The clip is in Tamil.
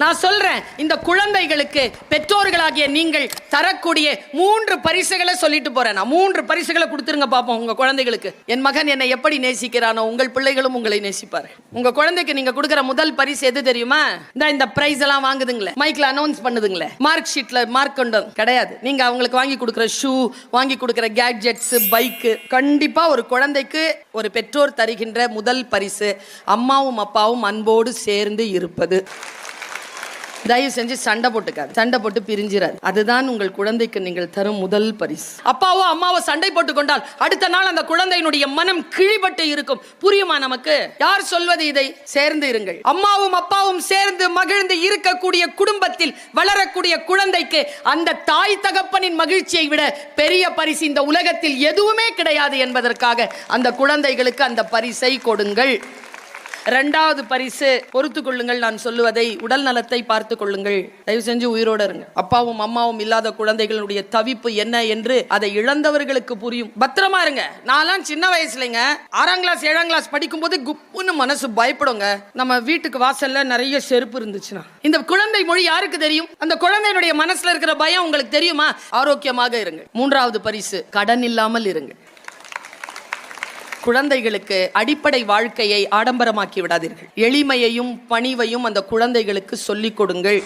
நான் சொல்றேன், இந்த குழந்தைகளுக்கு பெற்றோர்களாகிய நீங்கள் தரக்கூடிய 3 பரிசுகளை சொல்லிட்டு போறேன். நான் 3 பரிசுகளை கொடுத்துருங்க பாப்போம் உங்க குழந்தைகளுக்கு. என் மகன் என்னை எப்படி நேசிக்கிறானோ உங்கள் பிள்ளைகளும் உங்களை நேசிப்பாரு. உங்க குழந்தைக்கு நீங்க கொடுக்கிற முதல் பரிசு எது தெரியுமா? இந்த பிரைஸ் எல்லாம் வாங்குதுங்களே, மைக்ல அனௌன்ஸ் பண்ணுதுங்களே, மார்க் ஷீட்ல மார்க் கொண்டு கிடையாது. நீங்க அவங்களுக்கு வாங்கி கொடுக்கிற ஷூ, வாங்கி கொடுக்கிற கேட்ஜெட்ஸ், பைக். கண்டிப்பா ஒரு குழந்தைக்கு ஒரு பெற்றோர் தருகின்ற முதல் பரிசு அம்மாவும் அப்பாவும் அன்போடு சேர்ந்து இருப்பது. தயவு செஞ்சு சண்டை போட்டுக்காது, சண்டை போட்டு பிரிஞ்சிராது. அதுதான் உங்கள் குழந்தைக்கு நீங்கள் தரும் முதல் பரிசு. அப்பாவோ அம்மாவோ சண்டை போட்டு கொண்டால் அடுத்த நாள் அந்த குழந்தையினுடைய மனம் கிழிபட்டு இருக்கும். புரியுமா நமக்கு? யார் சொல்வது இதை? சேர்ந்து இருங்கள். அம்மாவும் அப்பாவும் சேர்ந்து மகிழ்ந்து இருக்கக்கூடிய குடும்பத்தில் வளரக்கூடிய குழந்தைக்கு அந்த தாய் தகப்பனின் மகிழ்ச்சியை விட பெரிய பரிசு இந்த உலகத்தில் எதுவுமே கிடையாது என்பதற்காக அந்த குழந்தைகளுக்கு அந்த பரிசை கொடுங்கள். 2வது பரிசு, பொறுத்து கொள்ளுங்கள் நான் சொல்லுவதை, உடல் நலத்தை பார்த்து கொள்ளுங்கள். தயவு செஞ்சு உயிரோட இருங்க. அப்பாவும் அம்மாவும் இல்லாத குழந்தைகளுடைய தவிப்பு என்ன என்று அதை இழந்தவர்களுக்கு புரியும். பத்திரமா இருங்க. நான்லாம் சின்ன வயசுலங்க 6ஆம் கிளாஸ் 7ஆம் கிளாஸ் படிக்கும் போது குப்புன்னு மனசு பயப்படுங்க. நம்ம வீட்டுக்கு வாசல்ல நிறைய செருப்பு இருந்துச்சுன்னா இந்த குழந்தை மொழி யாருக்கு தெரியும்? அந்த குழந்தையினுடைய மனசுல இருக்கிற பயம் உங்களுக்கு தெரியுமா? ஆரோக்கியமாக இருங்க. 3வது பரிசு, கடன் இல்லாமல் இருங்க. குழந்தைகளுக்கு அடிப்படை வாழ்க்கையை ஆடம்பரமாக்கி விடாதீர்கள். எளிமையையும் பணிவையும் அந்த குழந்தைகளுக்கு சொல்லிக் கொடுங்கள்.